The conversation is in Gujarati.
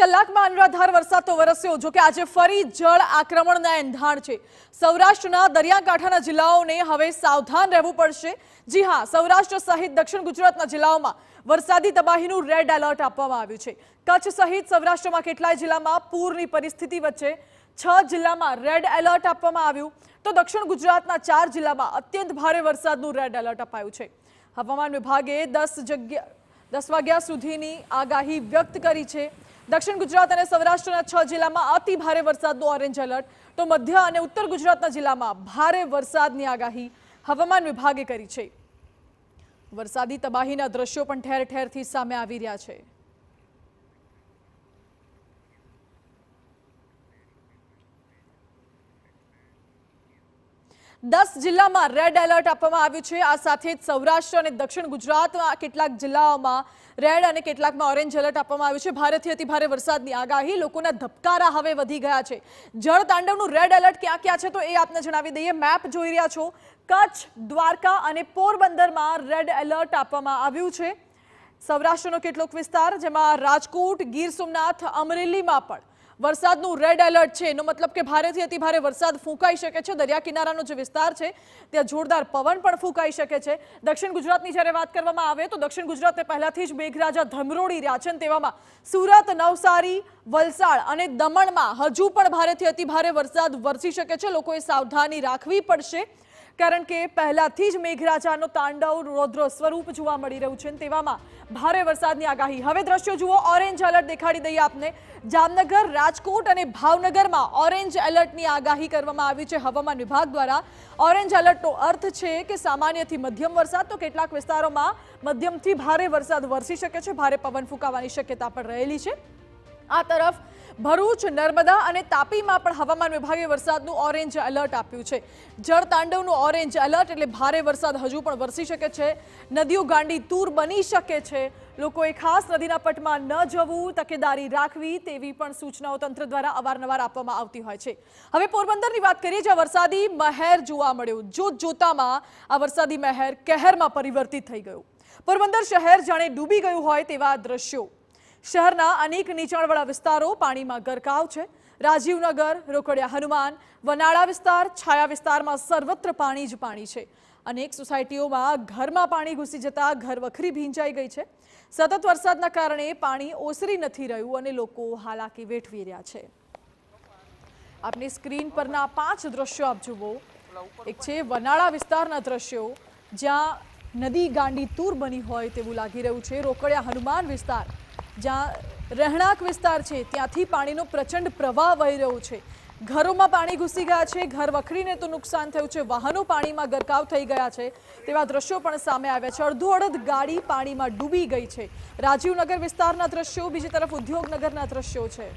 કલાકમાં અનરાધાર વરસાદ તો વરસ્યો, જો કે આજે ફરી જળ આક્રમણના એંધાણ છે। સૌરાષ્ટ્રના દરિયાકાંઠાના જિલ્લાઓને હવે સાવધાન રહેવું પડશે। જી હા, સૌરાષ્ટ્ર સહિત દક્ષિણ ગુજરાતના જિલ્લાઓમાં વરસાદી તબાહીનું રેડ એલર્ટ આપવામાં આવ્યું છે। કચ્છ સહિત સૌરાષ્ટ્રમાં કેટલાય જિલ્લામાં પૂરની પરિસ્થિતિ વચ્ચે 6 જિલ્લામાં રેડ એલર્ટ આપવામાં આવ્યું, તો દક્ષિણ ગુજરાતના 4 જિલ્લામાં અત્યંત ભારે વરસાદનું રેડ એલર્ટ અપાયું છે। હવામાન વિભાગે 10 વાગ્યા સુધીની આગાહી વ્યક્ત કરી છે। દક્ષિણ ગુજરાત અને સૌરાષ્ટ્રના 6 જિલ્લામાં અતિ ભારે વરસાદનું ઓરેન્જ એલર્ટ, તો મધ્ય અને ઉત્તર ગુજરાતના જિલ્લામાં ભારે વરસાદની આગાહી હવામાન વિભાગે કરી છે। વરસાદી તબાહીના દ્રશ્યો પણ ઠેર ઠેરથી સામે આવી રહ્યા છે। દસ જિલ્લામાં રેડ એલર્ટ આપવામાં આવ્યું છે। આ સાથે જ સૌરાષ્ટ્ર અને દક્ષિણ ગુજરાતના કેટલાક જિલ્લાઓમાં રેડ અને કેટલાકમાં ઓરેન્જ એલર્ટ આપવામાં આવ્યું છે। ભારેથી અતિ ભારે વરસાદની આગાહી, લોકોના ધબકારા હવે વધી ગયા છે। જળ તાંડવનું રેડ એલર્ટ ક્યાં ક્યાં છે તો એ આપને જણાવી દઈએ। મેપ જોઈ રહ્યા છો, કચ્છ, દ્વારકા અને પોરબંદરમાં રેડ એલર્ટ આપવામાં આવ્યું છે। સૌરાષ્ટ્રનો કેટલોક વિસ્તાર, જેમાં રાજકોટ, ગીર સોમનાથ, અમરેલીમાં પણ વરસાદનું રેડ એલર્ટ છે। એનો મતલબ કે ભારેથી અતિ ભારે વરસાદ ફૂંકાઈ શકે છે। દરિયા કિનારાનો જે વિસ્તાર છે ત્યાં જોરદાર પવન પણ ફૂંકાઈ શકે છે। દક્ષિણ ગુજરાતની જ્યારે વાત કરવામાં આવે તો દક્ષિણ ગુજરાતને પહેલાથી જ મેઘરાજા ધમરોળી રહ્યા છે, તેવામાં સુરત, નવસારી, વલસાડ અને દમણમાં હજુ પણ ભારેથી અતિ ભારે વરસાદ વરસી શકે છે। લોકોએ સાવધાની રાખવી પડશે, કારણ કે પહેલાથી જ મેઘરાજાનો તાંડવ રૌદ્ર સ્વરૂપ જોવા મળી રહ્યું છે, તેવામાં ભારે વરસાદની આગાહી। હવે દ્રશ્યો જુઓ, ઓરેન્જ એલર્ટ દેખાડી દઈએ આપને। જામનગર, રાજકોટ અને ભાવનગરમાં ઓરેન્જ એલર્ટની આગાહી કરવામાં આવી છે હવામાન વિભાગ દ્વારા। ઓરેન્જ એલર્ટનો અર્થ છે કે સામાન્યથી મધ્યમ વરસાદ, તો કેટલાક વિસ્તારોમાં મધ્યમથી ભારે વરસાદ વરસી શકે છે। ભારે પવન ફૂંકાવાની શક્યતા પણ રહેલી છે। આ તરફ ભરૂચ, નર્મદા અને તાપીમાં પણ હવામાન વિભાગે વરસાદનું ઓરેન્જ એલર્ટ આપ્યું છે। જળ તાંડવનું ઓરેન્જ એલર્ટ એટલે ભારે વરસાદ હજુ પણ વરસી શકે છે। નદીઓ ગાંડી તૂર બની શકે છે। લોકોએ ખાસ નદીના પટમાં ન જવું, તકેદારી રાખવી તેવી પણ સૂચનાઓ તંત્ર દ્વારા અવારનવાર આપવામાં આવતી હોય છે। હવે પોરબંદરની વાત કરીએ, જ્યાં વરસાદી મહેર જોવા મળ્યો। જોતજોતામાં આ વરસાદી મહેર કહેરમાં પરિવર્તિત થઈ ગયું। પોરબંદર શહેર જાણે ડૂબી ગયું હોય તેવા દ્રશ્યો। શહેરના અનેક નીચાણવાળા વિસ્તારો પાણીમાં ગરકાવ છે। રાજીવનગર, રોકડિયા હનુમાન, વનાળા વિસ્તાર, છાયા વિસ્તારમાં સર્વત્ર પાણી જ પાણી છે। અનેક સોસાયટીઓમાં ઘરમાં પાણી ઘૂસી જતા ઘર વખરી ભીંજાઈ ગઈ છે। સતત વરસાદના કારણે પાણી ઓસરી નથી રહ્યું અને લોકો હાલાકી વેઠવી રહ્યા છે। આપની સ્ક્રીન પરના 5 દ્રશ્યો આપ જુઓ। એક છે વનાળા વિસ્તારના દ્રશ્યો, જ્યાં નદી ગાંડી તૂર બની હોય તેવું લાગી રહ્યું છે। રોકડિયા હનુમાન વિસ્તાર, જ્યાં રહેણાંક વિસ્તાર છે, ત્યાંથી પાણીનો પ્રચંડ પ્રવાહ વહી રહ્યો છે। ઘરોમાં પાણી ઘૂસી ગયા છે, ઘર વખરીને તો નુકસાન થયું છે, વાહનો પાણીમાં ગરકાવ થઈ ગયા છે તેવા દ્રશ્યો પણ સામે આવ્યા છે। અડધોઅડધ ગાડી પાણીમાં ડૂબી ગઈ છે। રાજીવનગર વિસ્તારના દ્રશ્યો, બીજી તરફ ઉદ્યોગનગરના દ્રશ્યો છે।